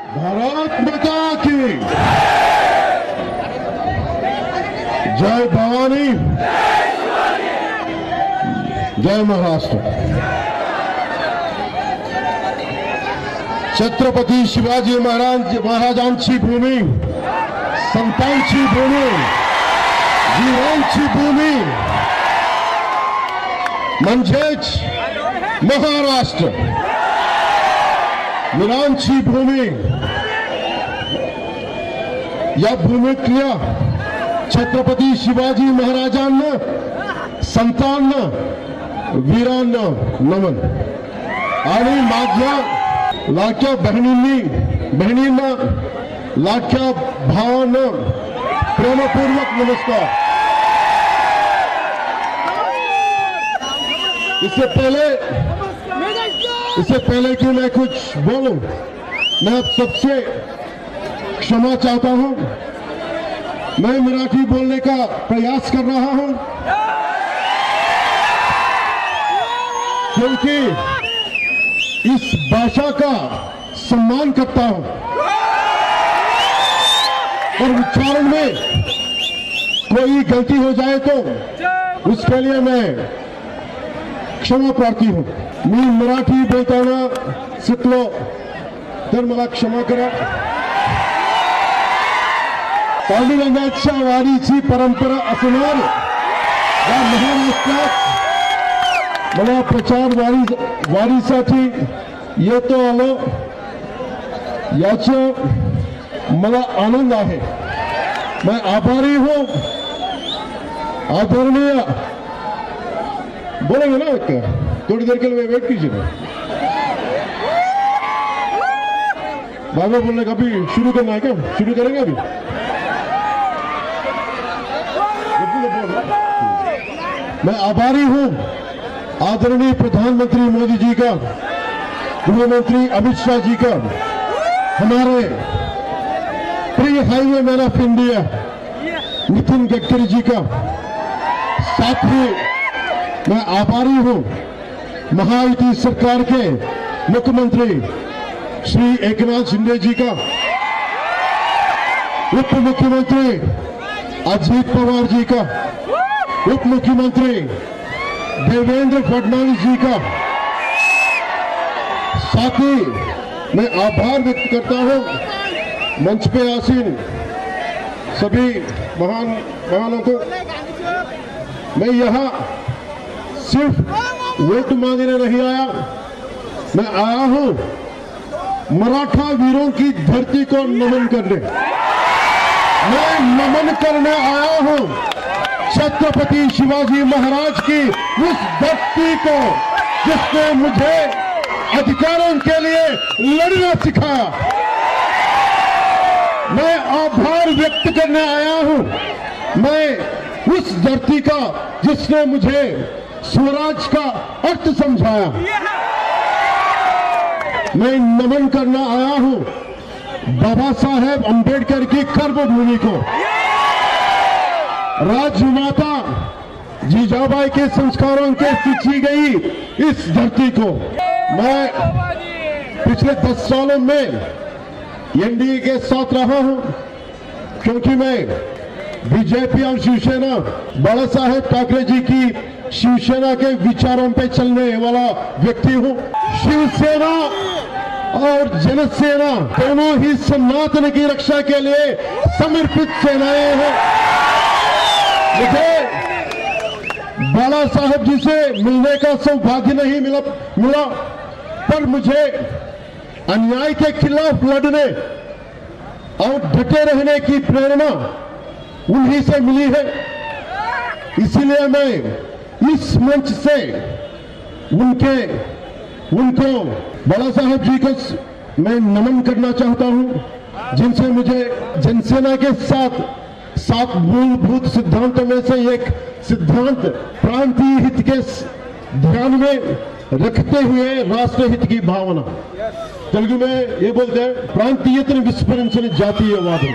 भारत माता की जय भवानी, जय महाराष्ट्र। छत्रपती शिवाजी महाराजांची भूमी, संतांची भूमी, वीरांची भूमी म्हणजेच महाराष्ट्र। वीरांची भूमी, या भूमीतल्या छत्रपती शिवाजी महाराजांना, संतांना, वीरांना नमन। आणि माझ्या लाडक्या बहिणींना, लाडक्या भावांना प्रेमपूर्वक नमस्कार। इससे पहले कि मैं कुछ बोलूं, मैं आप सबसे क्षमा चाहता हूं। मैं मराठी बोलने का प्रयास कर रहा हूं क्योंकि इस भाषा का सम्मान करता हूं और उच्चारण में कोई गलती हो जाए तो उसके लिए मैं क्षमा प्रार्थी हूं। मी मराठी बोलताना शिकलो तर मला क्षमा करा। पांडुरंगाच्या वारीची परंपरा असणार या महाराष्ट्रात मला प्रचार वारीसाठी येतो आलो याचा मला आनंद आहे। मैं आभारी हूं। आदरणीय बोलेंगे ना, थोड़ी देर के लिए वेट कीजिए। बाबा बोलने का अभी शुरू करना है क्या? शुरू करेंगे अभी? मैं आभारी हूं आदरणीय प्रधानमंत्री मोदी जी का, गृह मंत्री अमित शाह जी का, हमारे प्रिय highway man of India Nitin Gadkari ji का, साथ ही मैं आभारी हूं महायुति सरकार के मुख्यमंत्री श्री एकनाथ शिंदे जी का, उप मुख्यमंत्री अजित पवार जी का, उप मुख्यमंत्री देवेंद्र फडणवीस जी का। साथ ही मैं आभार व्यक्त करता हूं मंच पे आसीन सभी महानों को। मैं यहां सिर्फ वोट मांगने नहीं आया, मैं आया हूं मराठा वीरों की धरती को नमन करने। मैं नमन करने आया हूं छत्रपति शिवाजी महाराज की उस धरती को जिसने मुझे अधिकारों के लिए लड़ना सिखाया। मैं आभार व्यक्त करने आया हूं मैं उस धरती का जिसने मुझे स्वराज का अर्थ समझाया। मैं नमन करना आया हूं बाबा साहेब अंबेडकर की कर्मभूमि को, राजमाता जीजाबाई के संस्कारों के सींची गई इस धरती को। मैं पिछले 10 सालों में एनडीए के साथ रहा हूं क्योंकि मैं बीजेपी और शिवसेना, बाला साहेब ठाकरे जी की शिवसेना के विचारों पे चलने वाला व्यक्ति हूं। शिवसेना और जनसेना दोनों ही सनातन की रक्षा के लिए समर्पित सेनाएं हैं। मुझे बाला साहेब जी से मिलने का सौभाग्य नहीं मिला, पर मुझे अन्याय के खिलाफ लड़ने और डटे रहने की प्रेरणा उन्हीं से मिली है। इसीलिए मैं इस मंच से उनको बाला साहेब जी को मैं नमन करना चाहता हूं, जिनसे मुझे जनसेना के सात मूलभूत सिद्धांतों में से एक सिद्धांत प्रांतीय हित के ध्यान में रखते हुए राष्ट्र हित की भावना, तेलुगु में ये बोलते हैं प्रांतीयतन विस्मరించని जातीयवादం,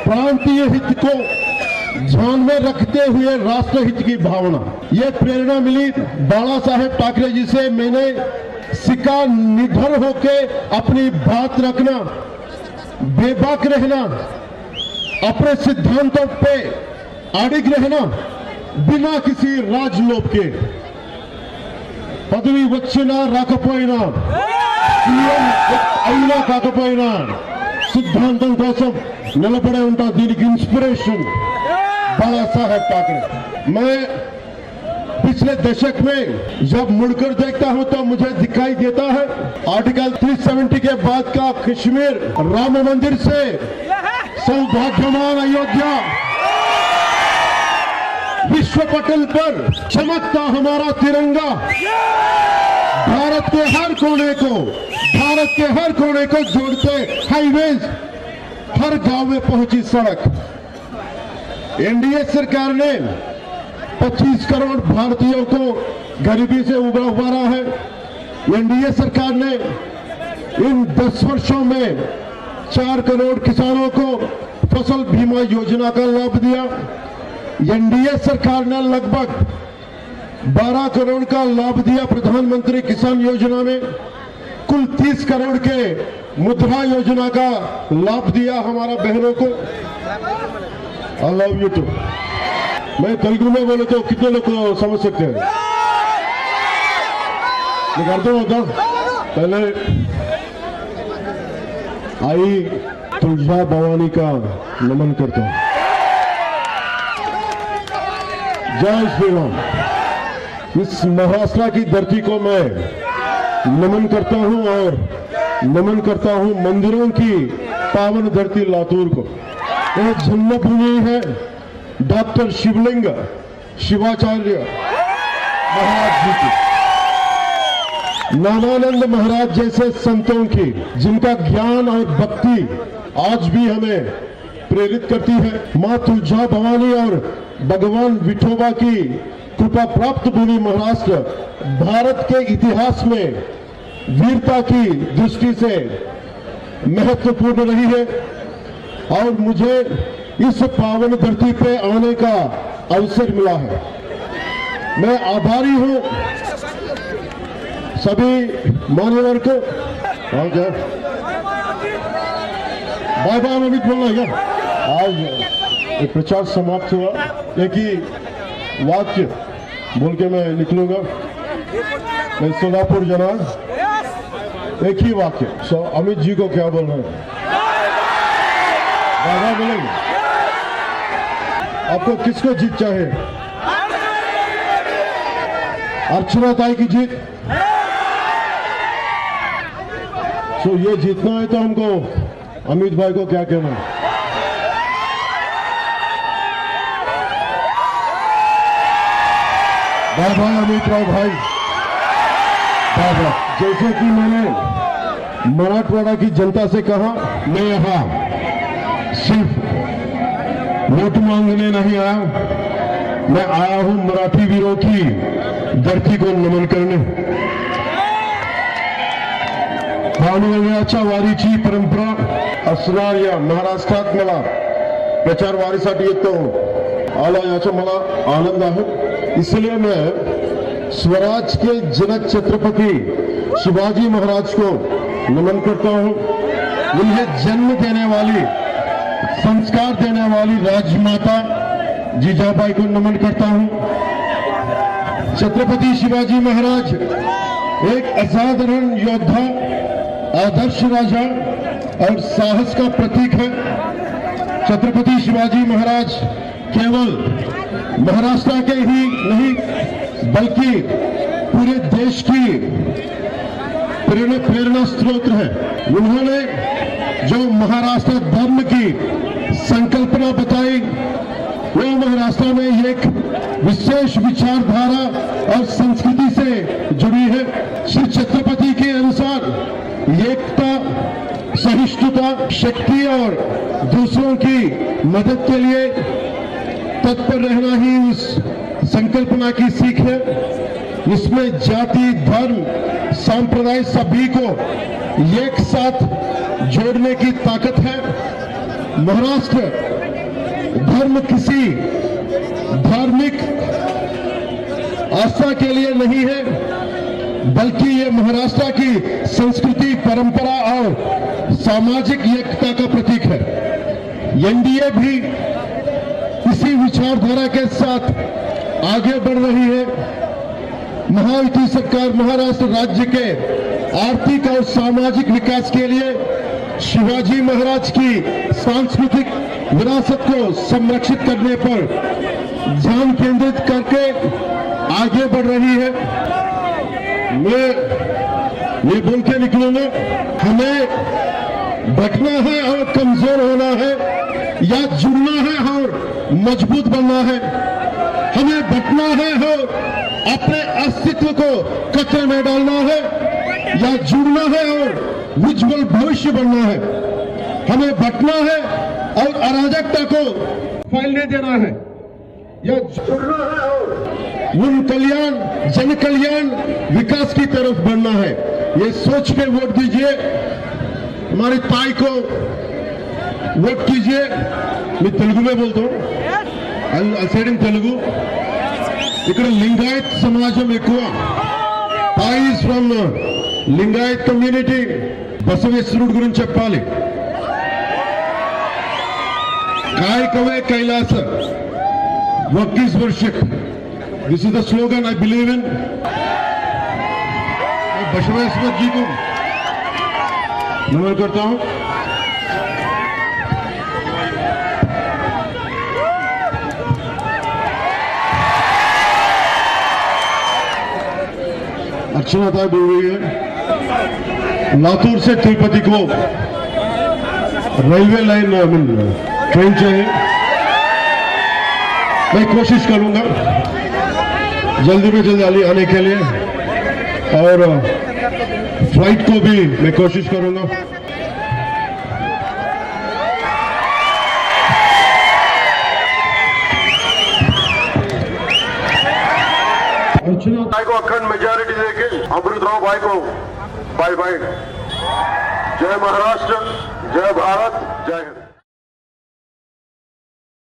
प्रांतीय हित को ध्यान में रखते हुए राष्ट्र हित की भावना। ये प्रेरणा मिली बाला साहेब ठाकरे जी से। मैंने सीखा निडर होके अपनी बात रखना, बेबाक रहना, अपने सिद्धांतों पे अड़िग रहना, बिना किसी राजलोभ के पदवी వచ్చినా రాకపోయినా సీఎం అయినా కాకపోయినా सिद्धांतों కోసం నిలబడే ఉంటా. దీనికి इंस्पिरेशन बाला साहेब ठाकरे. मैं पिछले दशक में जब मुड़कर देखता हूं तो मुझे दिखाई देता है आर्टिकल 370 के बाद का कश्मीर राम मंदिर से सौभाग्यवान अयोध्या, विश्व पटल पर चमकता हमारा तिरंगा, भारत के हर कोने को जोड़ते हाईवेज, हर गांव में पहुंची सड़क. एनडीए सरकार ने 25 करोड़ भारतीयों को गरीबी से उबारा है. एनडीए सरकार ने इन 10 वर्षों में 4 करोड़ किसानों को फसल बीमा योजना का लाभ दिया. एनडीए सरकार ने लगभग 12 करोड़ का लाभ दिया प्रधानमंत्री किसान योजना में. कुल 30 करोड़ के मुद्रा योजना का लाभ दिया हमारा बहनों को. I love you too. मैं तेलुगु में बोले तो कितने लोग को समझ सकते हैं? मैं करता होता पहले आई तुलजा भवानी का नमन करता हूं. जय श्री राम. इस महाराष्ट्र की धरती को मैं नमन करता हूं और नमन करता हूं मंदिरों की पावन धरती लातूर को. यह जन्मभूमि है डॉक्टर शिवलिंग शिवाचार्य महाराज जी की, नामानंद महाराज जैसे संतों की, जिनका ज्ञान और भक्ति आज भी हमें प्रेरित करती है. मां तुलजा भवानी और भगवान विठोबा की कृपा प्राप्त भूमि महाराष्ट्र भारत के इतिहास में वीरता की दृष्टि से महत्वपूर्ण रही है और मुझे इस पावन धरती पे आने का अवसर मिला है. मैं आभारी हूं सभी मान्यवर को. क्या बाय बाय अमित बोलना है क्या? आज एक प्रचार समाप्त हुआ. एक ही वाक्य बोल के मैं निकलूंगा. मैं सोलापुर जना, एक ही वाक्य. अमित जी को क्या बोलना है? बाबा बोलेंगे. आपको किसको जीत चाहे? अर्चना ताई की जीत. तो ये जीतना है तो हमको अमित भाई को क्या कहना है? बाय बाय अमित राव भाई. बाबा, जैसे कि मैंने मराठवाड़ा की जनता से कहा, मैं यहां सिर्फ वोट मांगने नहीं आया, मैं आया हूं मराठी वीरों की धरती को नमन करने. भानुवण्याच्या वारीची परंपरा असणाऱ्या महाराष्ट्रात मला प्रचार वारीसाठी येतो आला याचा मला आनंद आहे. इसलिए मैं स्वराज के जनक छत्रपति शिवाजी महाराज को नमन करता हूं. उन्हें जन्म देने वाली, संस्कार देने वाली राजमाता जीजाबाई को नमन करता हूं. छत्रपति शिवाजी महाराज एक असाधारण योद्धा, आदर्श राजा और साहस का प्रतीक है. छत्रपति शिवाजी महाराज केवल महाराष्ट्र के ही नहीं बल्कि पूरे देश की प्रेरणा स्रोत है. उन्होंने जो महाराष्ट्र धर्म की संकल्पना बताई वो महाराष्ट्र में एक विशेष विचारधारा और संस्कृति से जुड़ी है. श्री छत्रपति के अनुसार एकता, सहिष्णुता, शक्ति और दूसरों की मदद के लिए तत्पर रहना ही उस संकल्पना की सीख है. इसमें जाति, धर्म, संप्रदाय सभी को एक साथ जोड़ने की ताकत है. महाराष्ट्र धर्म किसी धार्मिक आस्था के लिए नहीं है बल्कि ये महाराष्ट्र की संस्कृति, परंपरा और सामाजिक एकता का प्रतीक है। एनडीए भी इसी विचारधारा के साथ आगे बढ़ रही है। महायुति सरकार महाराष्ट्र राज्य के आर्थिक और सामाजिक विकास के लिए शिवाजी महाराज की सांस्कृतिक विरासत को संरक्षित करने पर ध्यान केंद्रित करके आगे बढ़ रही है। मैं ये बोल के निकलूंगा, हमें बटना है और कमजोर होना है या जुड़ना है और मजबूत बनना है। हमें बटना है और अपने अस्तित्व को कचरे में डालना है या जुड़ना है और उज्जवल भविष्य बनना है। हमें बटना है और अराजकता को फैलने देना है या जुड़ना है और उन कल्याण, जन कल्याण, विकास की तरफ बढ़ना है। ये सोच के वोट दीजिए, हमारी ताई को वोट कीजिए। मैं तेलुगु में बोलता हूँ, सेडिंग तेलुगु। ఇక్కడ లింగాయత్ సమాజం ఎక్కువ. Tayi is from Lingayat community. బసవేశ్వరుడు గురించి చెప్పాలి. కాయకవే కైలాస, work is worship. This is the slogan I believe in. Basaveshwar ji को नमन करता हूं. अर्चना ताई बोल रही है लातूर से तिरुपति को रेलवे लाइन ट्रेन चाहिए. मैं कोशिश करूंगा जल्दी में जल्दी आने के लिए और फ्लाइट को भी मैं कोशिश करूंगा. अर्चना ताई को अखंड मेजॉरिटी देके अमृतराव भाई को बाय बाय. जय महाराष्ट्र, जय भारत, जय हिंद.